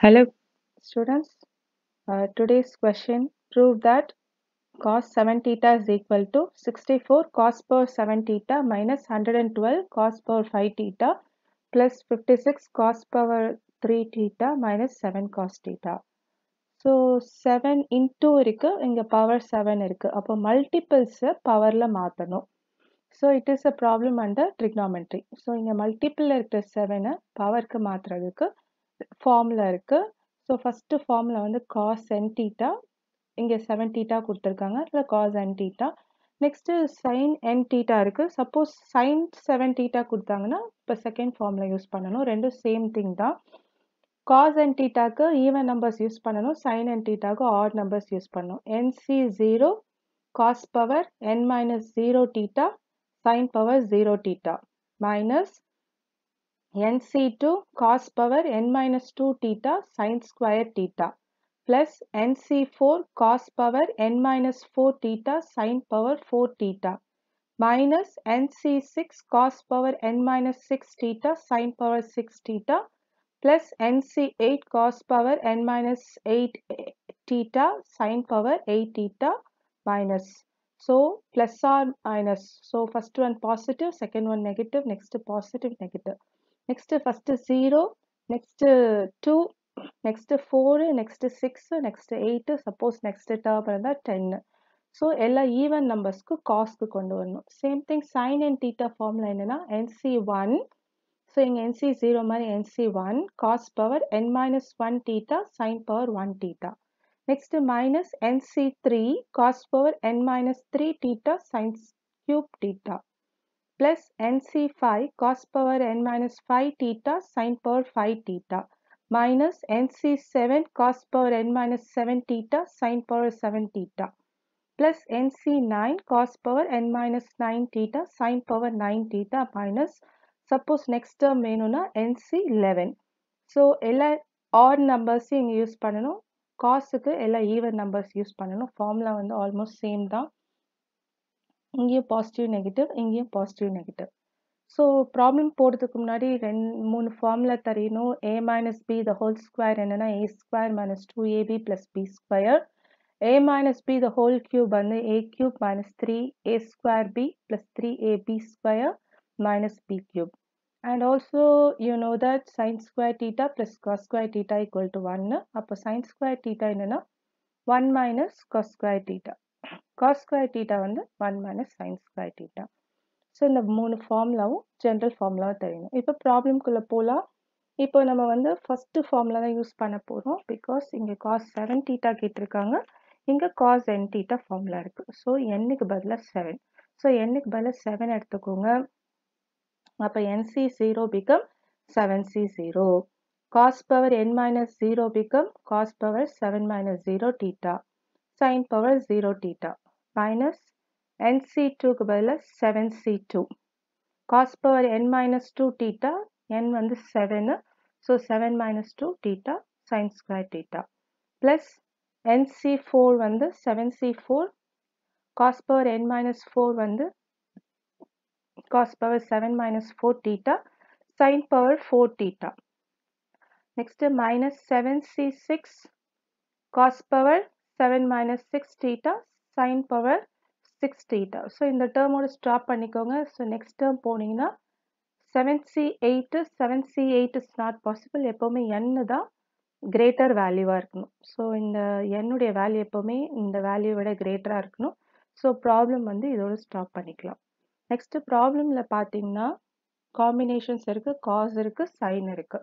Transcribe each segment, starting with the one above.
Hello students, today's question: prove that cos 7 theta is equal to 64 cos power 7 theta minus 112 cos power 5 theta plus 56 cos power 3 theta minus 7 cos theta. So 7 into இருக்கு, இங்க power 7 இருக்கு. அப்போ multiples powerல மாத்தணும். So it is a problem under trigonometry. So இங்க multiple இருக்கிற 7 powerக்கு மாத்துறதுக்கு formula இருக்கு. So first formula வந்து cos n theta, இங்க 7 theta கொடுத்திருக்காங்க, இல்ல cos n theta. Next sin n theta இருக்கு. Suppose sin 7 theta கொடுத்தாங்கன்னா இப்போ second formula யூஸ் பண்ணணும். ரெண்டும் same thing தான். cos n theta க்கு even numbers யூஸ் பண்ணணும், sin n theta க்கு odd numbers யூஸ் பண்ணணும். NC0 cos power n minus 0 theta sin power 0 theta minus NC2 cos power n minus 2 theta sin square theta plus NC4 cos power n minus 4 theta sin power 4 theta minus NC6 cos power n minus 6 theta sin power 6 theta plus NC8 cos power n minus 8 theta sin power 8 theta minus. So plus or minus. So first one positive, second one negative, next positive, negative. Next first 0, next 2, next 4, next 6, next 8, suppose next term இருந்தா 10. So எல்லா even numbersக்கு cosக்கு கொண்டு வரணும். Same thing sin and theta formula என்னன்னா NC1. So இங்க NC0 மாதிரி NC1 cos power n minus 1 theta sin power 1 theta. Next minus NC3 cos power n minus 3 theta sin cube theta plus NC5 cos power n minus 5 theta sin power 5 theta minus NC7 cos power n minus 7 theta sin power 7 theta plus NC9 cos power n minus 9 theta sin power 9 theta minus suppose next term வேணும்னா NC11. So எல்லா odd numbers இங்க use பண்ணணும், cosக்கு எல்லா even numbers use பண்ணணும். formula வந்து almost same தான். இங்கேயும் positive negative, இங்கேயும் பாசிட்டிவ் நெகட்டிவ். ஸோ ப்ராப்ளம் போடுறதுக்கு முன்னாடி 3 ஃபார்முலா தெரியணும். a minus b the whole square என்னன்னா a square minus 2ab plus b square. a minus b the whole cube வந்து a cube minus 3a square b plus 3ab square minus b cube. And also you know that sin square theta plus cos square theta equal to 1. அப்போ sin square theta என்னன்னா 1 minus cos square theta. cos square theta வந்து 1 minus sin square theta. So இந்த 3 ஃபார்முலாவும் general ஃபார்முலாவும் தெரியணும். இப்போ ப்ராப்ளம்குள்ளே போகலாம். இப்போ நம்ம வந்து ஃபஸ்ட்டு ஃபார்முலா தான் யூஸ் பண்ண போகிறோம். பிகாஸ் இங்கே cos 7 theta கேட்டிருக்காங்க, இங்கே cos n theta ஃபார்முலா இருக்குது. ஸோ n-க்கு பதிலாக 7. ஸோ n-க்கு பதிலாக 7 எடுத்துக்கோங்க. அப்போ NC0 become 7C0. cos power n minus 0 become cos power 7 minus 0 theta sin power 0 theta minus NC2க்கு பதிலாக 7C2. cos power n minus 2 theta, n வந்து 7, so 7 minus 2 theta sin square theta plus NC4 வந்து 7C4 cos power n minus 4 வந்து cos power 7 minus 4 theta sin power 4 theta. Next minus 7C6 cos power 7 minus 6 theta sin power 6 theta. So இந்த termோட stop பண்ணிக்கோங்க. So next term போனீங்கன்னா 7C8 is not possible. எப்போவுமே n தான் greater value இருக்கணும். So இந்த n உடைய value எப்போவுமே இந்த வேல்யூ விட greater இருக்கணும். So problem வந்து இதோட stop பண்ணிக்கலாம். நெக்ஸ்ட் ப்ராப்ளம்ல பார்த்தீங்கன்னா காம்பினேஷன்ஸ் இருக்கு, காஸ் இருக்கு, சைன் இருக்கு.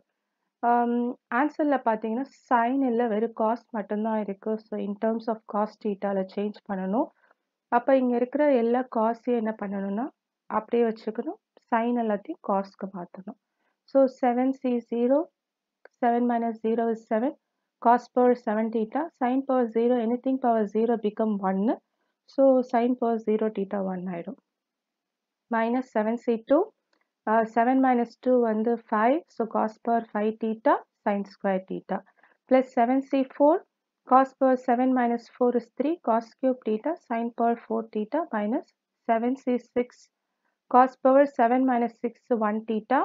ஆன்சரில் பார்த்தீங்கன்னா சைன் இல்லை, வெறும் காஸ் மட்டும்தான் இருக்கு. So in terms of gas டீட்டாவில் சேஞ்ச் பண்ணணும். அப்போ இங்கே இருக்கிற எல்லா காஸையும் என்ன பண்ணணும்னா அப்படியே வச்சுக்கணும், சைன் எல்லாத்தையும் காஸ்க்கு மாற்றணும். So 7C0 7 minus 0 is 7 cos power 7 theta sin power 0 anything power 0 become 1. So sin power 0 theta 1 ஆயிடும். minus 7C2 7 minus 2 வந்து 5, so cos power 5 theta sin square theta plus 7C4 cos power 7 minus 4 is 3 cos cube theta sin power 4 theta minus 7C6 cos power 7 minus 6 1 theta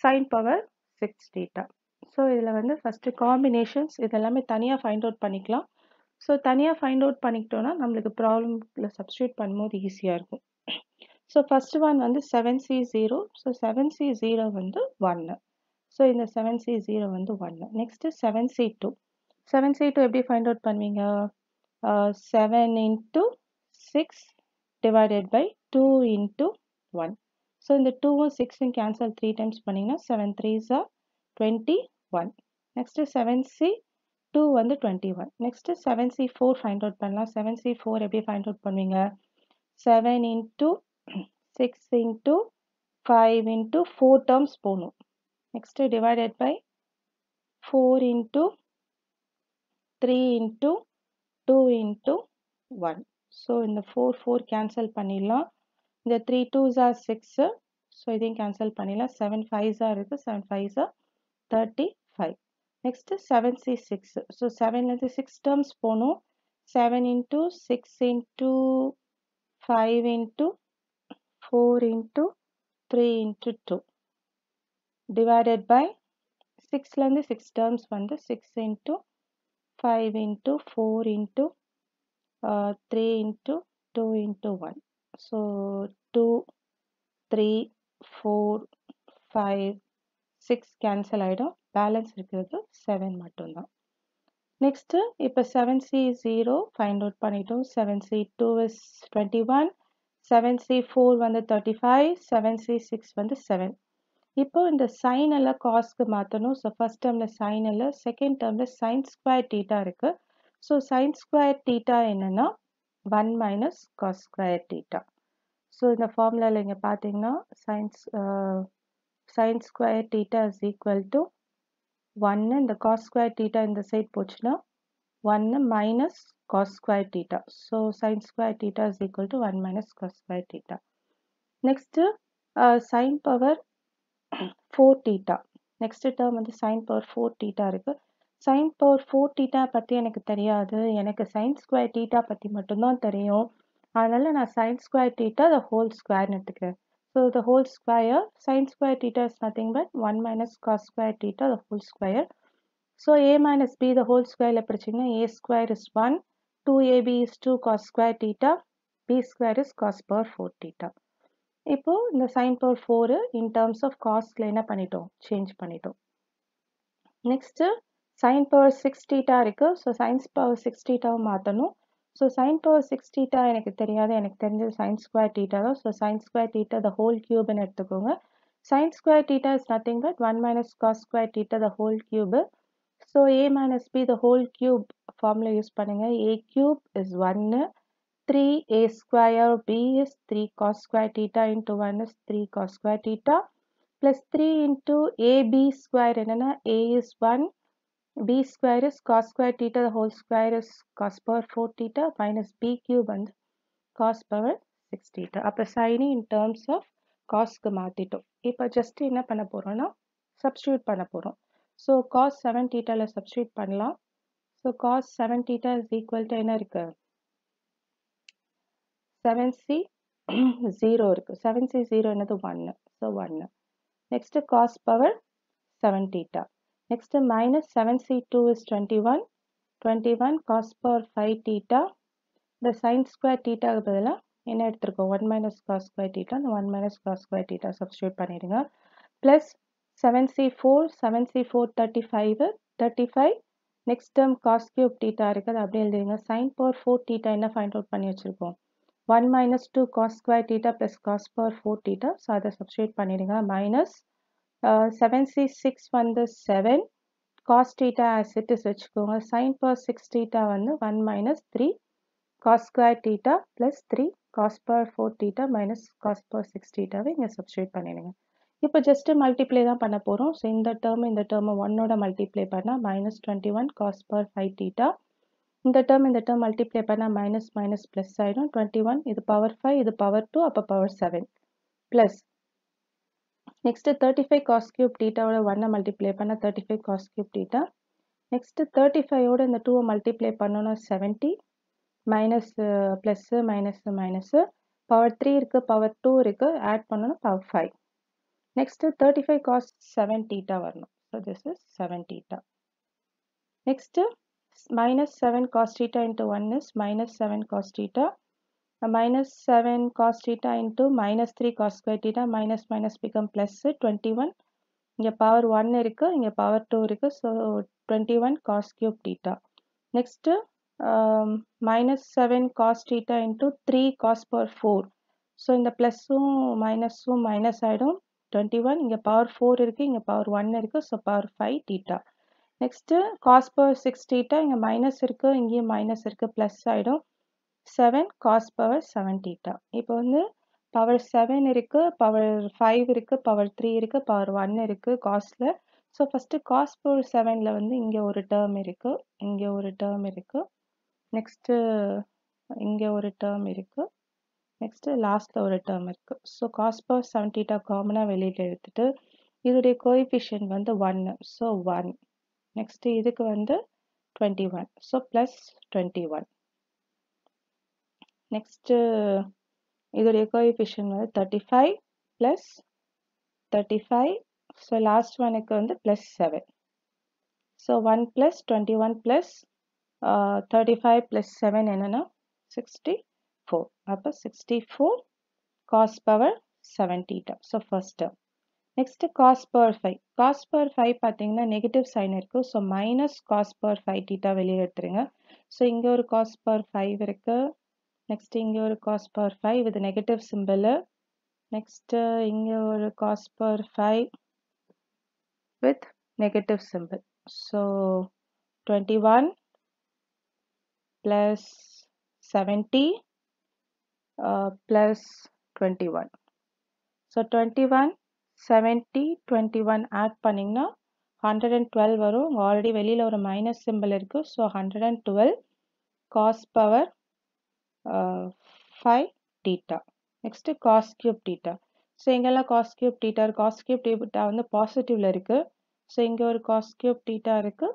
sin power 6 theta. So இதில் வந்து first combinations இதெல்லாமே தனியாக find out பண்ணிக்கலாம். So தனியாக find out பண்ணிக்கிட்டோன்னா நம்மளுக்கு ப்ராப்ளமில் substitute பண்ணும்போது ஈஸியாக இருக்கும். ஸோ ஃபஸ்ட்டு ஒன் வந்து 7C0. ஸோ 7C0 வந்து 1. ஸோ இந்த 7C0 வந்து 1. Next 7C2. 7C2 எப்படி ஃபைண்ட் அவுட் பண்ணுவீங்க? 7 into 6 divided by 2 into 1. So இந்த 2 6 cancel 3 times பண்ணிங்கன்னா 7 3s are 21. Next 7C2 வந்து 21. Next 7C4 find out பண்ணலாம். 7C4 எப்படி find out பண்ணுவீங்க? 7 into 6 into 5 into 4 terms போணும். Next divided by 4 into 3 into 2 into 1. So இந்த 4 4 cancel பண்ணிடலாம். இந்த 3 2s are 6. So இதையும் cancel பண்ணிடலாம். 7 5s are இருக்கு. 7 5s are 35. Next 7C6. So 7 இருந்து 6 terms போணும். 7 into 6 into 5 into 4 into 3 into 2 divided by 6 இருந்து 6 terms வந்து 6 into 5 into 4 into 3 into 2 into 1. So 2, 3, 4, 5, 6 cancel ஆயிடும். பேலன்ஸ் இருக்கிறது 7 மட்டும்தான். நெக்ஸ்ட்டு இப்போ 7C0 ஃபைண்ட் அவுட் பண்ணிட்டோம். 7C2 is 21, 7C4 வந்து 35, 7C6 வந்து 7. இப்போ இந்த சைன் எல்லாம் காஸ்க்கு மாற்றணும். ஸோ ஃபர்ஸ்ட் டேர்மில் சைன் இல்லை, செகண்ட் டேர்மில் சைன் ஸ்கொயர் டீட்டா இருக்குது. ஸோ சைன் ஸ்கொயர் டீட்டா என்னென்னா 1 minus cos square theta. So இந்த ஃபார்முலாவில் இங்கே பார்த்தீங்கன்னா sine square theta is equal to 1. இந்த காஸ் ஸ்கொயர் டீட்டா இந்த சைட் போச்சுன்னா 1 minus cos square theta. So sine square theta is equal to 1 minus cos square theta. Next sine power 4 theta. Next term வந்து sign power 4 theta இருக்கு. Sign power 4 theta பற்றி எனக்கு தெரியாது. எனக்கு sign square theta பற்றி மட்டும்தான் தெரியும். அதனால நான் sine square theta the whole ஸ்கொயர்னு எடுத்துக்கிறேன். So the whole square sine square theta is nothing but 1 minus cos square theta the whole square. So a minus b the whole ஸ்கொயரில் பிடிச்சிங்கன்னா a square is 1, 2ab is 2 cos square theta, b square is cos power 4 theta. இப்போ இந்த sine power 4 in terms of காஸ்ட்ல என்ன பண்ணிட்டோம், change பண்ணிட்டோம். Next sine power 6 theta இருக்கு. So science power 6 தீட்டாவை மாற்றணும். ஸோ சைன் பவர் 6 தீட்டா எனக்கு தெரியாது, எனக்கு தெரிஞ்சது சைன் ஸ்கொயர் தீட்டா தான். So sine square theta the whole கியூப்னு எடுத்துக்கோங்க. Sine square theta is nothing but 1 minus cos square theta the whole cube. So a minus b the whole cube formula use பண்ணுங்க. a cube is 1, 3a square b is 3 cos square theta into 1 is 3 cos square theta plus 3 into ab square என்னன்னா a is 1, b square is cos square theta, the whole square is cos power 4 theta minus b cube and cos power 6 theta. அப்போ Saini in terms of cosக்கு மாற்றிட்டோம். இப்போ just என்ன பண்ண போகிறோம்னா substitute பண்ண போகிறோம். So cos 7 thetaல substitute பண்ணலாம். So cos 7 theta is equal to என்ன இருக்கு, 7C0 இருக்கு. 7C0 என்னது 1. So 1. Next cos power 7 theta. Next minus 7C2 is 21. 21 cos power 5 theta. இந்த sin ஸ்கொயர் தீட்டாக்கு பதிலாக என்ன எடுத்திருக்கோம், 1 மைனஸ் காஸ் ஸ்கொயர் தீட்டா. இந்த 1 minus cos square theta substitute பண்ணிடுங்க. Plus 7C4 35 35. Next term cos cube theta இருக்குது, அப்படியே எழுதுங்க. sin பவர் 4 தீட்டா என்ன ஃபைண்ட் அவுட் பண்ணி வச்சுருக்கோம், 1 minus 2 cos square theta plus cos power 4 theta. So அதை substitute பண்ணிடுங்க. minus 7C6 வந்து 7 cos theta as it is வச்சுக்கோங்க. sin power 6 theta வந்து 1 minus 3 cos square theta plus 3 cos power 4 theta minus cos power 6 theta இங்கே substitute பண்ணிடுங்க. இப்போ just multiply தான் பண்ண போகிறோம். ஸோ இந்த டேர்ம் 1ஓட multiply பண்ணால் minus 21 cos power 5 theta. இந்த டேர்ம் மல்டிப்ளை பண்ணால் மைனஸ் மைனஸ் ப்ளஸ் ஆகிடும். 21 இது பவர் 5, இது பவர் 2, அப்போ power 7 plus. Next 35 cos cube டீட்டாவோட 1 மல்டிப்ளை பண்ணால் 35 காஸ் கியூப் டீட்டா. நெக்ஸ்ட்டு 35ஓட இந்த 2 மல்டிப்ளை பண்ணோன்னா 70 minus plus minus minus power 3 இருக்குது, பவர் 2 இருக்குது, ஆட் பண்ணோன்னா பவர் 5. நெக்ஸ்ட்டு 35 காஸ் 7 டீட்டா வரணும். So this is 7 theta. Next, minus 7 cos theta into 1 is minus 7 cos theta. Minus 7 cos theta into minus 3 cos square theta. Minus minus become plus 21. இங்கே power 1 இருக்கு, இங்கே power 2 இருக்கு. So 21 cos cube theta. Next, minus 7 cos theta into 3 cos power 4. So இந்த பிளஸும் மைனஸும் minus ஆகிடும். 21 இங்கே power 4 இருக்கு, இங்கே power 1 இருக்கு. So power 5 theta. Next, cos power 6 theta. இங்கே மைனஸ் இருக்கு, இங்கேயும் மைனஸ் இருக்கு, ப்ளஸ் ஆகிடும். 7 cos power 7 theta. இப்போ வந்து பவர் 7 இருக்கு, பவர் 5 இருக்கு, பவர் 3 இருக்கு, பவர் 1 இருக்கு காஸ்ல. ஸோ ஃபஸ்ட்டு காஸ் பவர் 7ல வந்து இங்கே ஒரு டேர்ம் இருக்கு, இங்கே ஒரு டேர்ம் இருக்கு, நெக்ஸ்ட்டு இங்கே ஒரு டேர்ம் இருக்கு, நெக்ஸ்ட்டு லாஸ்ட்ல ஒரு டேர்ம் இருக்கு. ஸோ காஸ் பவர் 7 theta காமனாக வெளியில் எடுத்துட்டு இதோடைய கோஎஃபிஷியன்ட் வந்து 1. ஸோ 1. நெக்ஸ்ட்டு இதுக்கு வந்து 21. So plus 21. நெக்ஸ்ட்டு இதோடைய கோஎஃபிஷியன்ட் வந்து 35 ப்ளஸ் 35. ஸோ லாஸ்ட் ஒனுக்கு வந்து plus 7. So 1 plus 21 plus 35 plus 7 என்னன்னா 64. அப்போ 64 cos power 7 theta. So first term. Next cos power 5. cos power 5 பார்த்தீங்கன்னா நெகட்டிவ் சைன் இருக்கு. So minus cos power 5 theta வெளியே எடுத்துருங்க. ஸோ இங்கே ஒரு cos power 5 இருக்கு. நெக்ஸ்ட் இங்கே ஒரு cos power 5 with negative simple. Next இங்கே ஒரு cos power 5 with negative symbol. So 21 plus 70 plus 21. So 21, 70, 21 add பண்ணிங்கன்னா 112 வரும். ஆல்ரெடி வெளியில் ஒரு மைனஸ் சிம்பிள் இருக்கு. So 112 cos power 5 theta. Next cos cube theta. So இங்கெல்லாம் cos cube theta, cos cube theta வந்து பாசிட்டிவ்ல இருக்கு. ஸோ இங்கே ஒரு cos cube theta இருக்கு,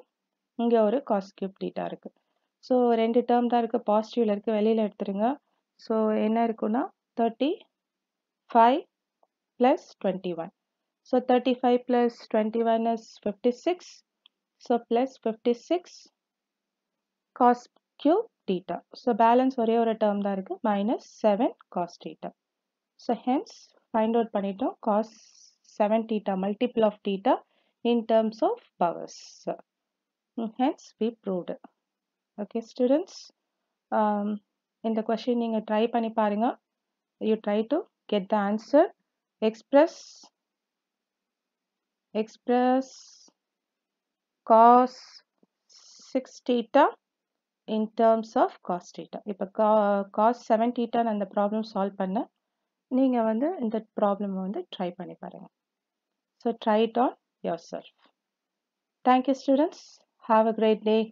இங்கே ஒரு cos cube theta இருக்கு. ஸோ ரெண்டு டேர்ம் தான் இருக்கு, பாசிட்டிவ்ல இருக்கு, வெளியில் எடுத்துருங்க. ஸோ என்ன இருக்குன்னா 35 plus 21. So 35 plus 21 is 56. So plus 56 cos cube theta. So balance ஒரே ஒரு டேர்ம் தான் இருக்கு, minus 7 cos theta. So hence find out பண்ணிட்டோம் cos 7 theta multiple of theta in terms of powers. Hence we proved. Okay students, in the question நீங்க try பண்ணி பாருங்க. You try to get the answer. Express cos 6 theta in terms of cos theta. இப்போ cos 7 theta அந்த problem solve பண்ண நீங்க வந்து இந்த problem வந்து ட்ரை பண்ணி பாருங்க. So try it on yourself. Thank you students. Have a great day.